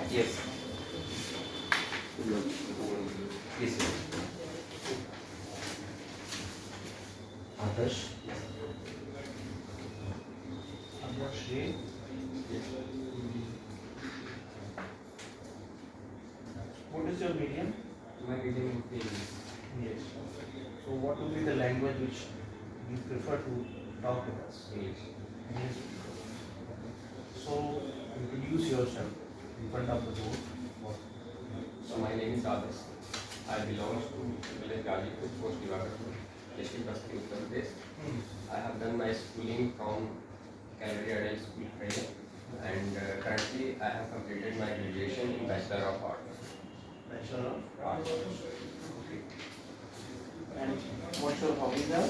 Yes. Yes. Adarsh. Adarsh Ray. What is your medium? My medium is Yes. So what would be the language which you prefer to talk with us? English. English. So introduce yourself in front of the board. So my name is Adarsh. I belong to village Gazipur, post Divakar, district of Uttar Pradesh. I have done my schooling from Calvary Adult School, Training, and currently I have completed my graduation in Bachelor of Arts. Bachelor of Arts. Okay. And what's your hobby now?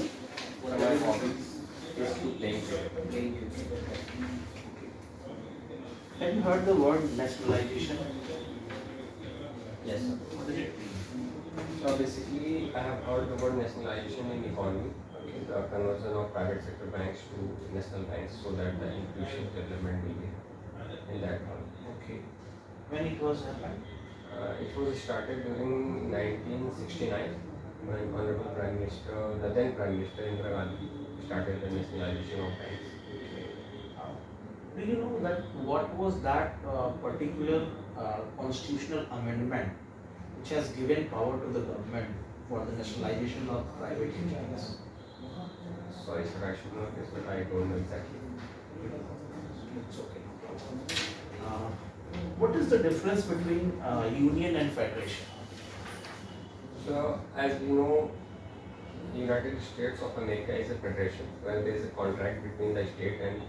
So my hobbies is to playing cricket. Playing cricket. Okay. Have you heard the word nationalization? Yes, sir. What does it mean? So basically, I have heard the word nationalization in economy, the conversion of private sector banks to national banks, so that the inclusive development will be in that one. Okay. When it was happened? It was started during 1969 when Honorable Prime Minister, the then Prime Minister Indira Gandhi, started the nationalization of banks. Do you know that what was that particular constitutional amendment which has given power to the government for the nationalization of private enterprises? Sorry, sir, I should know this, but I don't know exactly. It's okay. What is the difference between union and federation? So, as we know, United States of America is a federation where there is a contract between the state and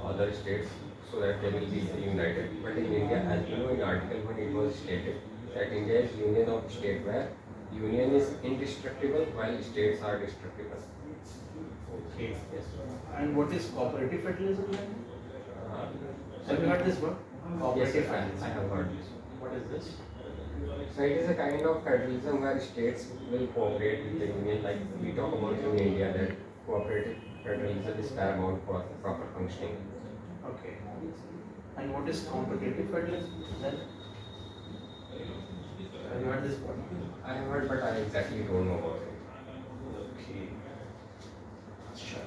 other states so that they will be united. But in India, as you know, in Article 1 it was stated that India is union of state where union is indestructible while states are destructible. Okay. Yes. And what is cooperative federalism? Uh, Have you heard this word? Yes, Cooperative I federalism. have heard this. What is this? So it is a kind of federalism where states will cooperate with the union. Like we talk about in India that cooperative federalism is paramount for proper functioning. Okay. And what is competitive federalism? Then? Have you heard this word? I have heard, but I exactly don't know about it. Okay. Sure.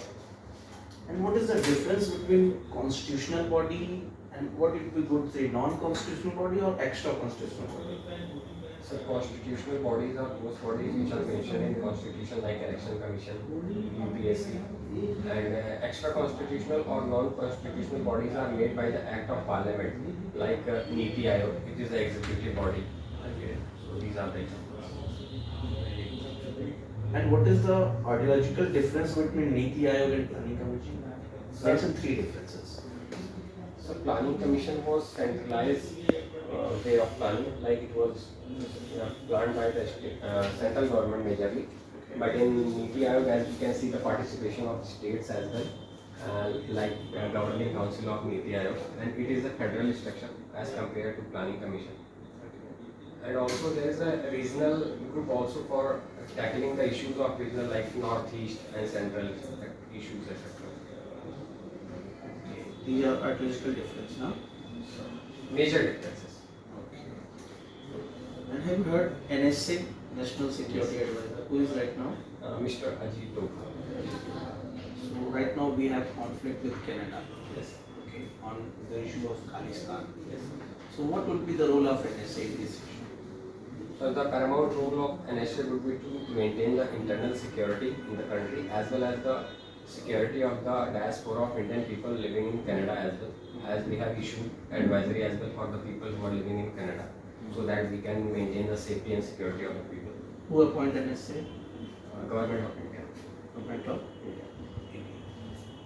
And what is the difference between constitutional body and what it we would say non-constitutional body or extra constitutional body? So constitutional bodies are those bodies which are mentioned in constitution like election commission, UPSC, and extra constitutional or non-constitutional bodies are made by the act of parliament like Niti Aayog, which is the executive body. Okay. So these are the examples. And what is the ideological difference between Niti Aayog and Planning Commission? Mention three differences. So planning commission was centralized way of planning, like it was planned by the central government majorly. But in Niti Aayog, as we can see, the participation of states as well, like governing council of Niti Aayog, and it is a federal structure as compared to planning commission. And also there is a regional group also for tackling the issues of regional like northeast and central issues, etc. These are ideological difference, no? Major differences. Okay. And have you heard NSA, National Security Advisor? Who is right now? Mr. Ajit Doka. So right now we have conflict with Canada. Yes. Okay. On the issue of Khalistan. Yes. So what would be the role of NSA in this issue? So the paramount role of NSA would be to maintain the internal security in the country as well as the security of the diaspora of Indian people living in Canada as well, as we have issued advisory as well for the people who are living in Canada, so that we can maintain the safety and security of the people. Who appoint NSA? Government of India. Government of India.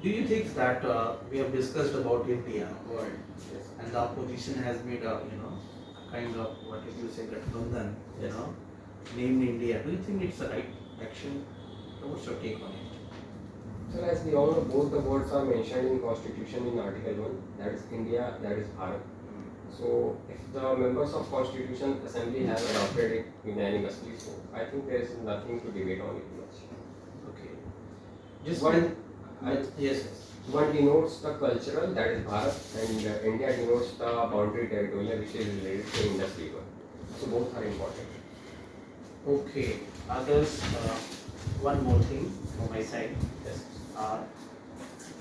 Do you think that we have discussed about India world Yes. and the opposition has made a kind of what if you say Gadbandhan, Yes. named India? Do you think it's the right action? What's your take on it? So as we all know, both the words are mentioned in Constitution in Article 1, that is India, that is Bharat. So if the members of Constitution Assembly have adopted it unanimously, so I think there is nothing to debate on it much. Okay. Just One, yes. One denotes the cultural, that is Bharat, and India denotes the boundary territorial, which is related to industry work. So both are important. Okay, others, one more thing from my side. Yes.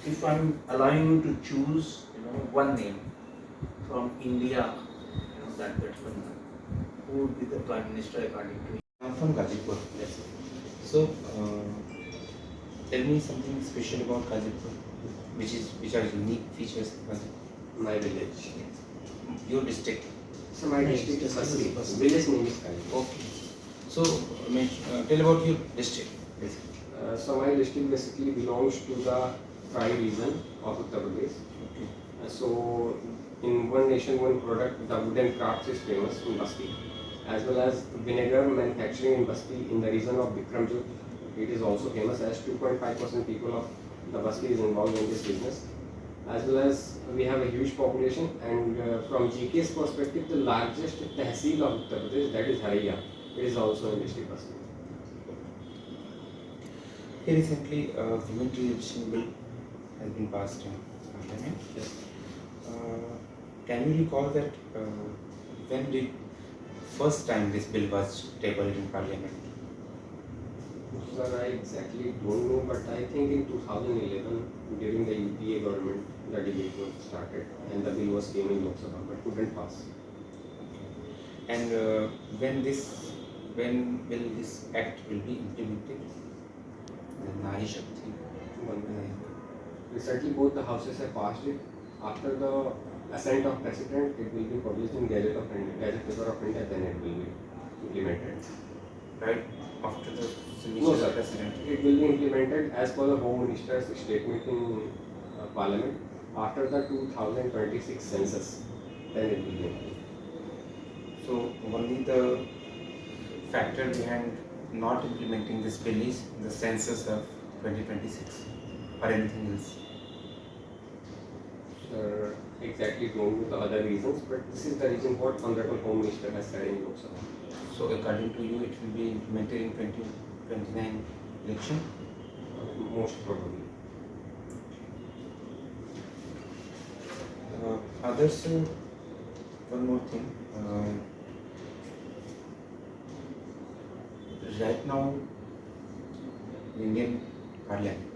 If I'm allowing you to choose, one name from India, that particular name, who would be the Prime Minister according to you? I'm from Gazipur. Yes. So, tell me something special about Gazipur, which are unique features of Gazipur. My village. Your district. So my district is Basri. Village name is Kali. Okay. So, tell about your district. So my district basically belongs to the Tri region of Uttar Pradesh. Okay. So in one nation, one product, the wooden crafts is famous in Basti, as well as vinegar manufacturing in Basti in the region of Bikramjut. It is also famous, as 2.5% people of the Basti is involved in this business. As well as we have a huge population, and from GK's perspective, the largest tehsil of Uttar Pradesh, that is Haraiya, it is also in district Basti. Recently, women reservation bill has been passed in Parliament. Yes. Can you recall that when did first time this bill was tabled in Parliament? Sir, I exactly don't know, but I think in 2011, during the UPA government, the debate was started and the bill was came in Lok Sabha, but couldn't pass. And when will this act will be implemented? The Nari Shakti. Recently, both the houses have passed it. After the assent of president, it will be published in Gazette of India, Gazette paper of India, then it will be implemented. Right after the signature No, of sir. the president. It will be implemented as per the Home Minister's statement in Parliament after the 2026 census. Then it will be implemented. So only the factor behind not implementing this bill is the census of 2026 or anything else. Sir, exactly don't know the other reasons, but this is the reason what Honorable Home Minister has said in Lok Sabha. So according to you, it will be implemented in 2029 election. Most probably. Others, one more thing. Right now, in Indian Parliament,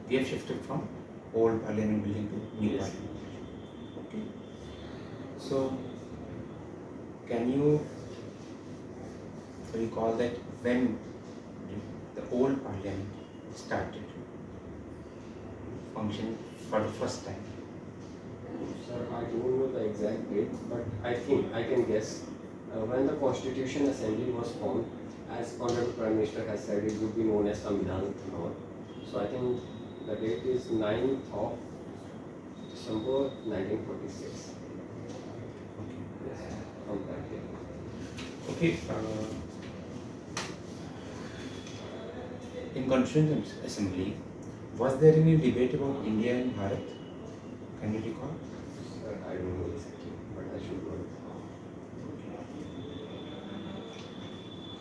we have shifted from old Parliament building to new Yes. Parliament. Okay. So, can you recall that when the old Parliament started functioning for the first time? Sir, I don't know the exact date, but I think I can guess. When the Constitution Assembly was formed, as Honorable Prime Minister has said, it would be known as Samvidhan Bhavan. So I think the date is 9th of December 1946. Okay. Yes, from that day. Okay. In Constituent Assembly, was there any debate about India and Bharat? Can you recall? Sir, I don't know exactly, but I should know it.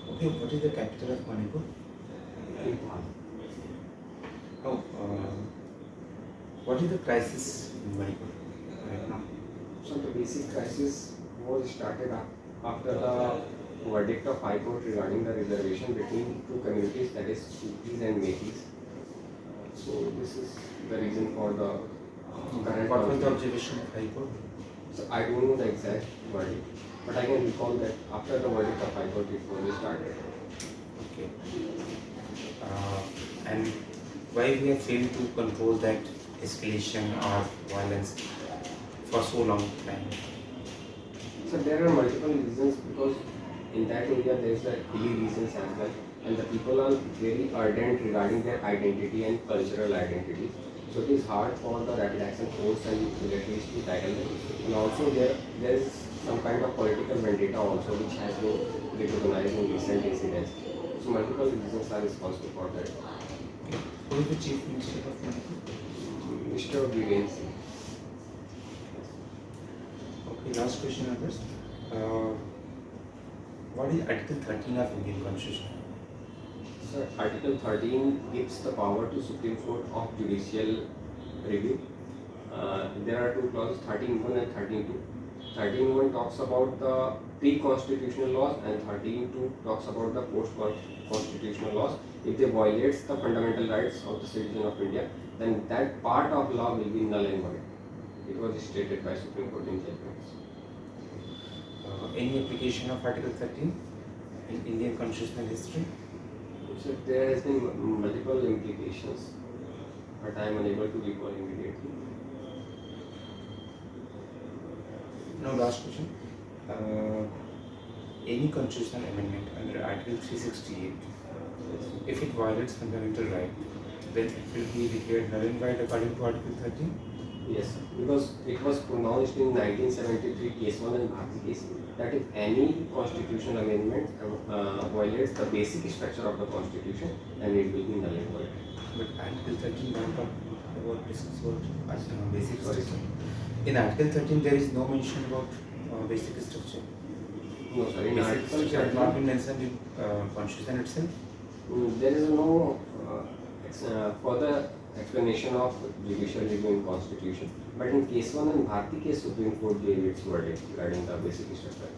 Okay, what is the capital of Manipur? Imphal. Oh, what is the crisis in Manipur right now? So the basic crisis was started after the verdict of High Court regarding the reservation between two communities, that is Kupis and Metis. So this is the reason for the current What was the conflict. observation of High Court? So I don't know the exact verdict, but I can recall that after the verdict of High Court it was started. Okay. And why we have failed to control that escalation of violence for so long time? So there are multiple reasons, because in that area there is the hilly regions as well, and the people are very ardent regarding their identity and cultural identity. So it is hard for the rapid action force and militaries to tackle them. And also there is some kind of political vendetta also, which has been recognized in recent incidents. So multiple reasons are responsible for that. Who is the Chief Minister of Manipur? Mr. Viren Singh. Okay, last question, others. What is Article 13 of Indian Constitution? So Article 13 gives the power to Supreme Court of Judicial Review. There are two clauses, 13.1 and 13.2. 13.1 talks about the pre-constitutional laws and 13.2 talks about the post-constitutional laws. If they violates the fundamental rights of the citizen of India, then that part of law will be null and void. It was stated by Supreme Court in judgments. Any application of Article 13 in Indian constitutional history? So there has been multiple implications, but I am unable to recall immediately. No, last question. Any constitutional amendment under Article 368, if it violates fundamental right, then it will be declared null and void according to Article 13? Yes, because it was pronounced in 1973 case 1 and Bharti case that if any constitutional amendment violates the basic structure of the constitution, then it will be null and void. But Article 13 don't talk about discuss about basic Sorry, structure. In Article 13 there is no mention about basic structure. No, sir. In Basic Article structure has not 13, been mentioned in constitution itself. there is no further explanation of judicial review in constitution. But in case 1 and Bharti case, Supreme Court gave its verdict regarding the basic structure.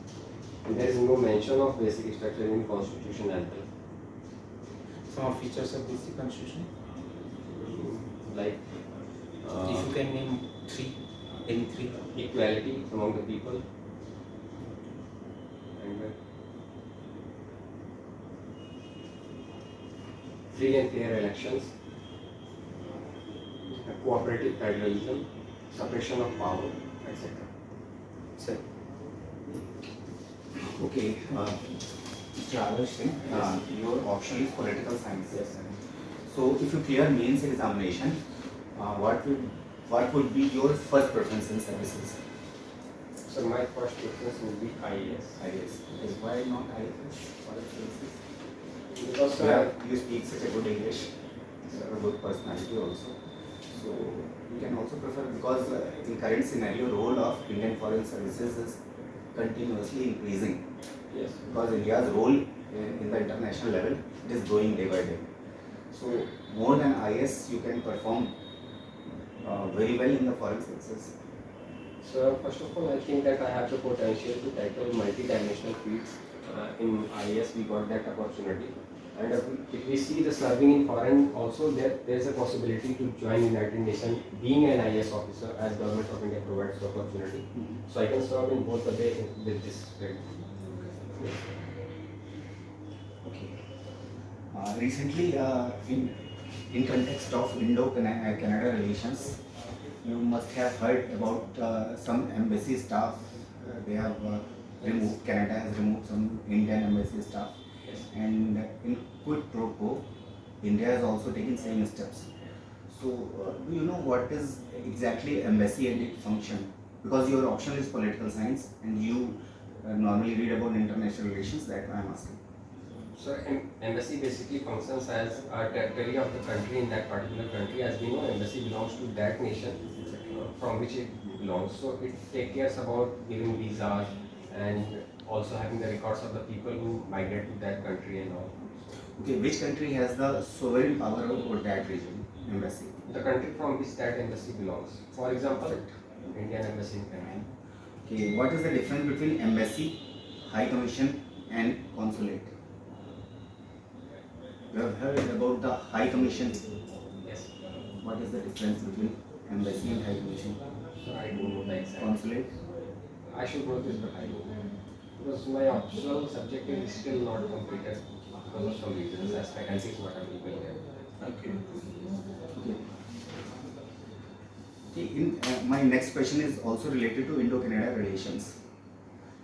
And there is no mention of basic structure in constitution as well. Some of features of basic constitution. Like If you can name three, any three. equality among the people, and free and fair elections, cooperative federalism, separation of power, etc. Sir. Okay, Mr. Adarsh Singh, your option is political science. Yes, sir. So, if you clear mains examination, what would be your first preference in services? So my first preference would be IAS. IAS. Yes. Why not IAS? What are services? Because You speak such a good English. You have a good personality also. So you can also prefer because in current scenario, role of Indian foreign services is continuously increasing. yes, Because India's role in the international level it is growing day by day. So more than IS, you can perform very well in the foreign services. so first of all, I think that I have the potential to tackle multi-dimensional fields. In IAS, we got that opportunity. And if we see the serving in foreign, also there is a possibility to join United Nations being an IAS officer as Government of India provides the opportunity. So I can serve in both the way with this grade. Yes. Okay. Recently, in context of Indo-Canada relations, you must have heard about some embassy staff. They have removed. Canada has removed some Indian embassy staff. Yes. And in quid pro quo, India has also taken same steps. So, do you know what is exactly embassy and its function? Because your option is political science, and you normally read about international relations. That I am asking. So embassy basically functions as a territory of the country in that particular country. As we know, embassy belongs to that nation from which it belongs. So it takes care about giving visas and also having the records of the people who migrate to that country and all. Okay, which country has the sovereign power over that region? Embassy. The country from which that embassy belongs. For example, Indian embassy in Canada. Okay, what is the difference between embassy, high commission, and consulate? You have heard about the high commission. Yes. What is the difference between embassy and high commission? So I don't know the exact. Consulate. I should know this, but I don't know. Because my optional subject is still not completed because of some reasons as faculty is what I'm doing here. Okay. Okay. My next question is also related to Indo-Canada relations.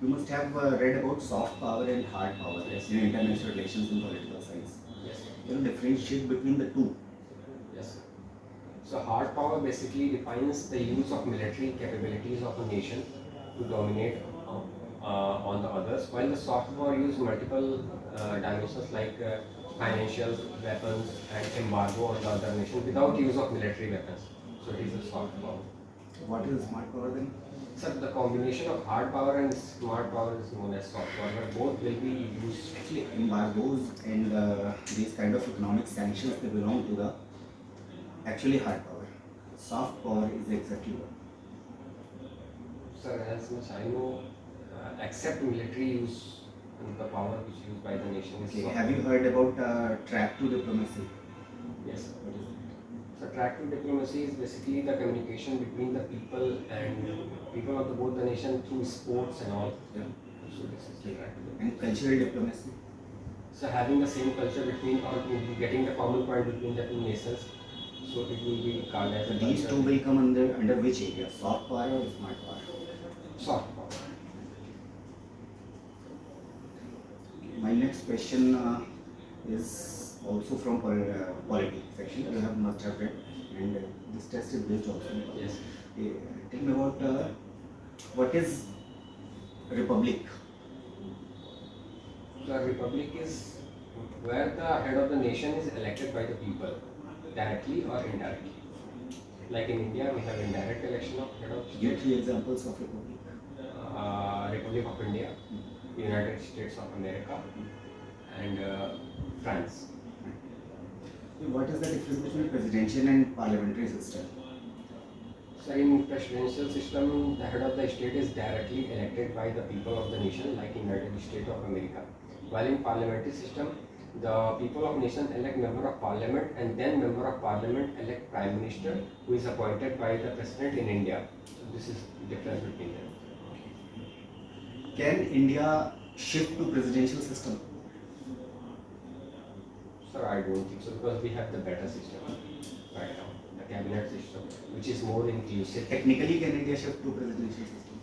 You must have read about soft power and hard power Yes. in international relations in political science. Yes. Can you differentiate between the two? Yes. So hard power basically defines the use of military capabilities of a nation to dominate on the others, while the soft power use multiple dimensions like financial weapons and embargo on the other nation without use of military weapons. So it is a soft power. What is smart power then? Sir, the combination of hard power and smart power is known as soft power, but both will be used. Actually, embargoes and these kind of economic sanctions, they belong to the actually hard power. Soft power is exactly what. Sir, as much I know, except military use and the power which is used by the nation is Okay, soft have you power. heard about track to diplomacy? Yes, sir. What is it? So track to diplomacy is basically the communication between the people and people of the both the nation through sports and all. Yeah. So this is the track to diplomacy. And cultural diplomacy? So having the same culture between or getting the common point between the two nations, so it will be called as So a these culture. two will come under which area? Soft power or smart power? Soft power. My next question is also from politics section. You have must have read, and this test is based also on politics. Yes. Tell me about what is republic? The republic is where the head of the nation is elected by the people, directly or indirectly. Like in India, we have indirect election of head of Give state. 3 examples of republic. Republic of India, United States of America, and France. What is the difference between presidential and parliamentary system? So in presidential system, the head of the state is directly elected by the people of the nation, like United States of America. While in parliamentary system, the people of nation elect member of parliament, and then member of parliament elect prime minister, who is appointed by the president in India. So this is the difference between them. Can India shift to presidential system? Sir, I don't think so, because we have the better system right now, the cabinet system, which is more inclusive. Technically, can India shift to presidential system?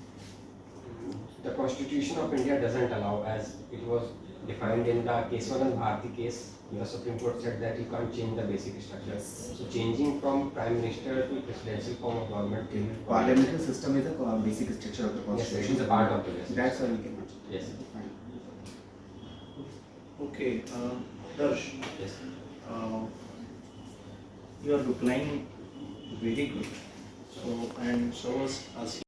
The Constitution of India doesn't allow, as it was defined in the Keswanan Bharati case. The Supreme Court said that you can't change the basic structure. Yes. So changing from prime minister to presidential form of government will be Parliamentary system is the basic structure of the Yes, constitution. it is a part of the basic. That's why we cannot. Yes. Fine. Okay, Darsh, Yes. you are replying very good. So, and so was us.